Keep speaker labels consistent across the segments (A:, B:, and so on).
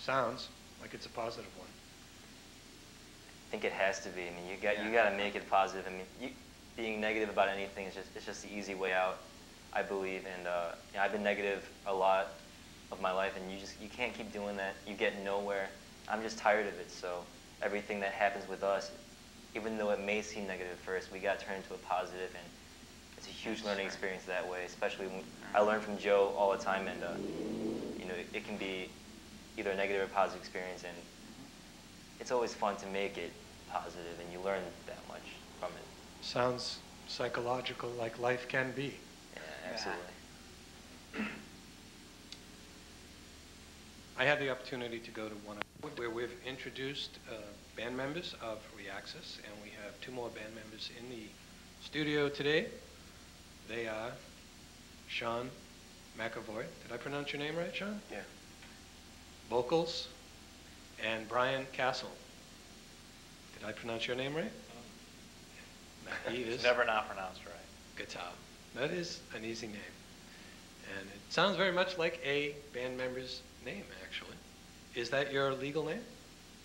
A: sounds like it's a positive one.
B: I think it has to be. I mean, you got to make it positive. I mean, being negative about anything is just the easy way out, I believe. And you know, I've been negative a lot of my life, and you can't keep doing that. You get nowhere. I'm just tired of it. So everything that happens with us, even though it may seem negative at first, we got to turn into a positive, and it's a huge learning experience that way. Especially when I learn from Joe all the time, and you know, it can be either a negative or positive experience, and it's always fun to make it positive, and you learn that much from it.
A: Sounds psychological, like life can be.
B: Yeah, absolutely.
A: I had the opportunity to go to one where we've introduced band members of Reaxis, and we have two more band members in the studio today. They are Sean McAvoy. Did I pronounce your name right, Sean?
C: Yeah.
A: Vocals, and Brian Castle. Did I pronounce your name right? He is.
D: It's never not pronounced right.
A: Guitar. That is an easy name. And it sounds very much like a band member's name, actually. Is that your legal name?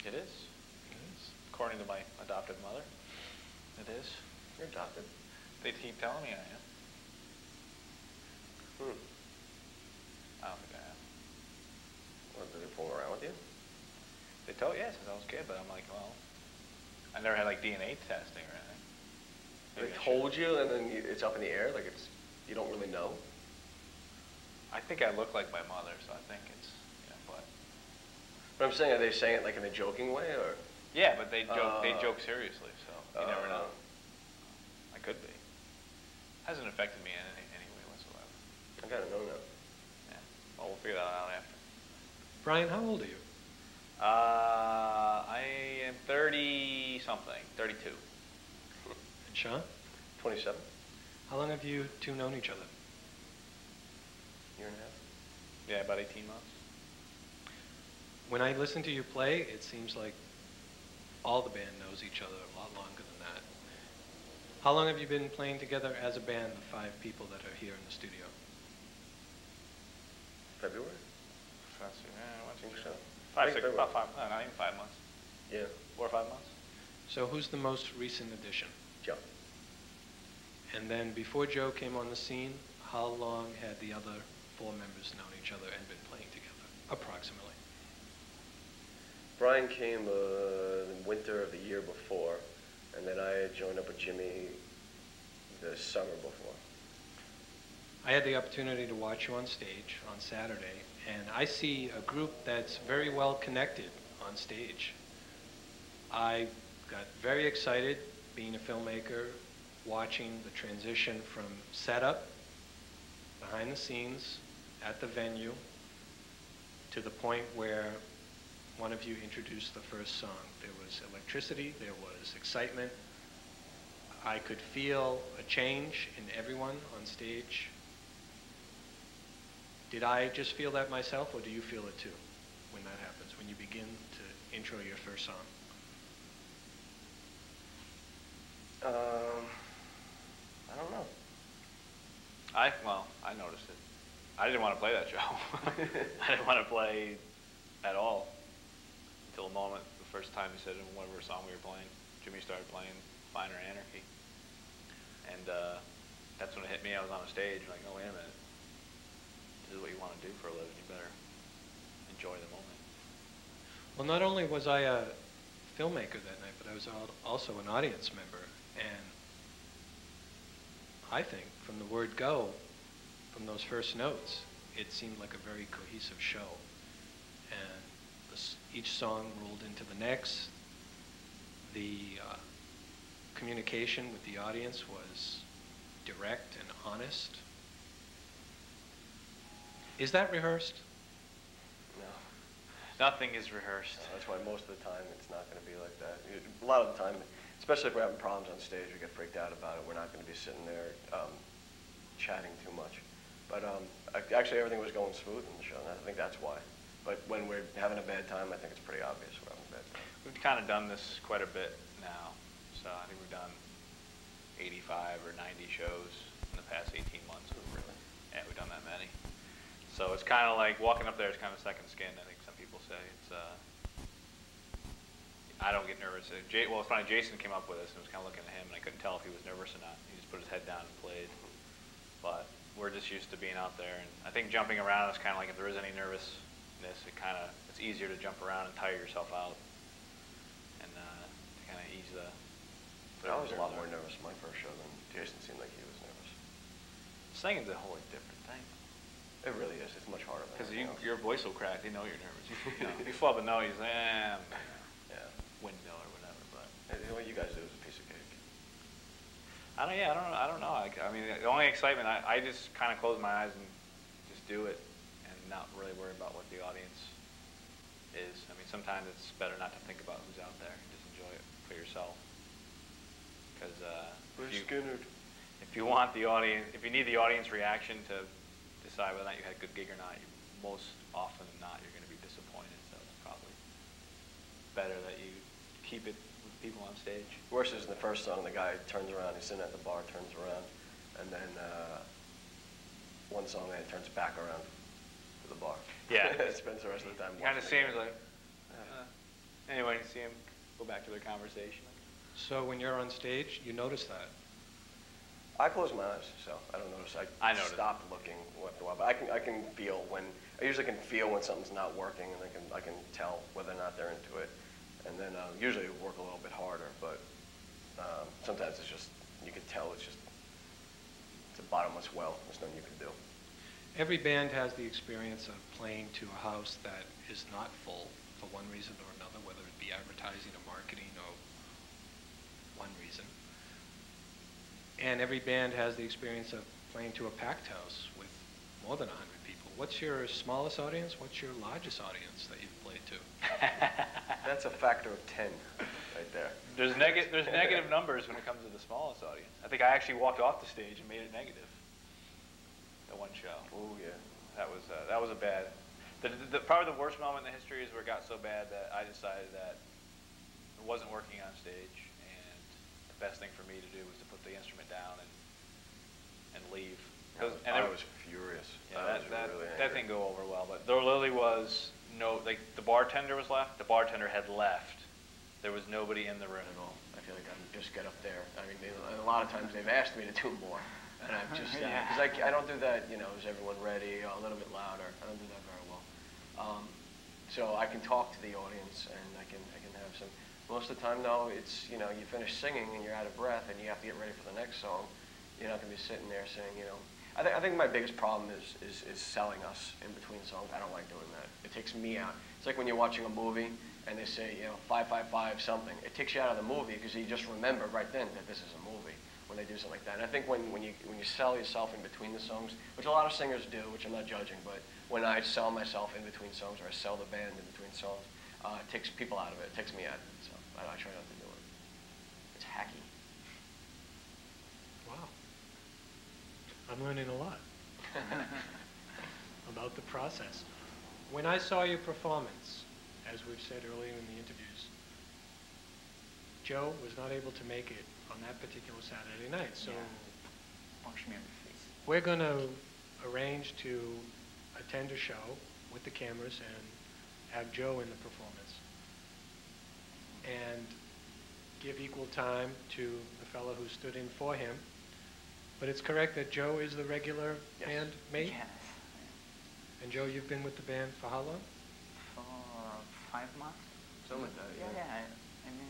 D: It is.
A: It is.
D: According to my adopted mother, it is.
C: You're adopted.
D: They keep telling me I am. I don't think I am.
C: What, did they fool around with you?
D: They told, yeah, since I was a kid, but I'm like, well, I never had like DNA testing or anything.
C: They
D: Maybe I
C: told you, and then it's up in the air, like you don't really know.
D: I think I look like my mother, so I think it's, you know,
C: But I'm saying, are they saying it like in a joking way, or?
D: yeah, but they joke seriously, so you never know. I could be. Hasn't affected me in any way whatsoever.
C: I gotta know now.
D: Yeah. Well, we'll figure that out after.
A: Brian, how old are you?
D: I am 30-something, 32.
A: And Sean?
C: 27?
A: How long have you two known each other?
C: Year and a half?
D: Yeah, about 18 months.
A: When I listen to you play, it seems like all the band knows each other a lot longer than that. How long have you been playing together as a band, the 5 people that are here in the studio?
C: February?
D: Let's see,
C: I think so.
D: about 5, no, not even 5 months.
C: Yeah.
D: 4 or 5 months.
A: So who's the most recent addition?
C: Joe.
A: And then before Joe came on the scene, how long had the other 4 members known each other and been playing together, approximately?
C: Brian came the winter of the year before, and then I had joined up with Jimmy the summer before.
A: I had the opportunity to watch you on stage on Saturday, and I see a group that's very well connected on stage. I got very excited being a filmmaker, watching the transition from setup, behind the scenes, at the venue, to the point where one of you introduced the first song. There was electricity, there was excitement. I could feel a change in everyone on stage. Did I just feel that myself, or do you feel it too when that happens, when you begin to intro your first song?
C: I don't know.
D: Well, I noticed it. I didn't want to play that show. I didn't want to play at all until the moment, the first time he said in whatever song we were playing, Jimmy started playing Finer Anarchy. And that's when it hit me. I was on a stage like, oh, wait a minute. This is what you want to do for a living. You better enjoy the moment.
A: Well, not only was I a filmmaker that night, but I was also an audience member. And I think from the word go, from those first notes, it seemed like a very cohesive show. And each song rolled into the next. The communication with the audience was direct and honest. Is that rehearsed?
C: No.
D: Nothing is rehearsed.
C: That's why most of the time it's not going to be like that. A lot of the time, especially if we're having problems on stage, we get freaked out about it. We're not going to be sitting there chatting too much. But actually, everything was going smooth in the show, and I think that's why. But when we're having a bad time, I think it's pretty obvious we're having a bad time.
D: We've kind of done this quite a bit now. So I think we've done 85 or 90 shows in the past 18 months.
C: Really?
D: Yeah, we've done that many. So it's kind of like walking up there is kind of second skin, I think some people say. It's I don't get nervous. Well, it's funny, Jason came up with us and was kind of looking at him, and I couldn't tell if he was nervous or not. He just put his head down and played. But we're just used to being out there, and I think jumping around is kind of like if there is any nervousness, it's easier to jump around and tire yourself out, and to kind of ease the.
C: But I was a lot more nervous my first show than Jason seemed like he was nervous.
D: Singing's a wholly different thing.
C: It really is. It's much harder.
D: Because your voice will crack. They know you're nervous. You flub a note, you say, yeah, windmill or whatever. But
C: what you guys do is a piece of cake.
D: I don't know. I mean, the only excitement, I just kind of close my eyes and just do it, and not really worry about what the audience is. I mean, sometimes it's better not to think about who's out there. Just enjoy it for yourself. Because if you want the audience, if you need the audience reaction to decide whether or not you had a good gig or not, most often than not, you're going to be disappointed. So it's probably better that you keep it with people on stage.
C: Worse is in the first song, the guy turns around, he's sitting at the bar, turns around, and then one song, he turns back around to the bar.
D: Yeah.
C: Spends the rest of the time
D: Kind of
C: watching
D: seems like, anyway, you see him go back to their conversation.
A: So when you're on stage, you notice that?
C: I close my eyes, so I don't notice.
D: I notice.
C: Stop looking after a while, but I can feel when I usually can feel when something's not working, and I can tell whether or not they're into it, and then usually it work a little bit harder, but sometimes it's just you can tell it's a bottomless well. There's nothing you can do.
A: Every band has the experience of playing to a house that is not full for one reason or another, whether it be advertising or marketing or one reason. And every band has the experience of playing to a packed house with more than 100 people. What's your smallest audience? What's your largest audience that you've played to?
C: That's a factor of 10 right there.
D: There's negative numbers when it comes to the smallest audience. I think I actually walked off the stage and made it negative. The one show.
C: Oh yeah.
D: That was a bad. Probably the worst moment in the history is where it got so bad that I decided that it wasn't working on stage, and the best thing for me to do was to put the instrument down and leave.
C: I was furious.
D: Yeah, that didn't go over well. But there literally was the bartender was left. The bartender had left. There was nobody in the room
C: at all. I feel like I just get up there. I mean, a lot of times they've asked me to do more, and I've just because I don't do that. Is everyone ready? A little bit louder. I don't do that very well. So I can talk to the audience, and I can have some. Most of the time, though, it's you finish singing and you're out of breath, and you have to get ready for the next song. You're not going to be sitting there saying, I think my biggest problem is selling us in between songs. I don't like doing that. It takes me out. It's like when you're watching a movie and they say, 555 something. It takes you out of the movie because you just remember right then that this is a movie when they do something like that. And I think when you sell yourself in between the songs, which a lot of singers do, which I'm not judging, but when I sell myself in between songs or I sell the band in between songs, it takes people out of it. It takes me out of it. So I try not to do it. It's hacky.
E: Wow. I'm learning a lot about the process.
A: When I saw your performance, as we've said earlier in the interviews, Joe was not able to make it on that particular Saturday night. So
F: Punch me in the face.
A: we're going to arrange to attend a show with the cameras and have Joe in the performance and give equal time to the fellow who stood in for him. But it's correct that Joe is the regular bandmate?
F: Yes.
A: And Joe, you've been with the band for how long?
F: For 5 months.
C: Something like that,
F: Yeah. I mean,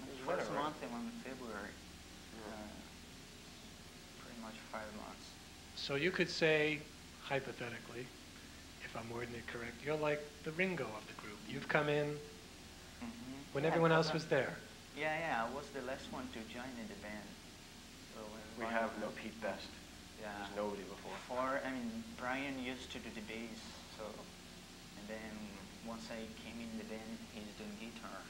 C: was
F: my first
C: winter, right?
F: month in February. Pretty much 5 months.
A: So you could say, hypothetically, if I'm wording it correct, you're like the Ringo of the group. You've come in when everyone else was there.
F: Yeah, I was the last one to join in the band. So
C: We have no Pete Best.
F: Yeah.
C: There's nobody before.
F: Brian used to do the bass, and then once I came in the band, he's doing guitar.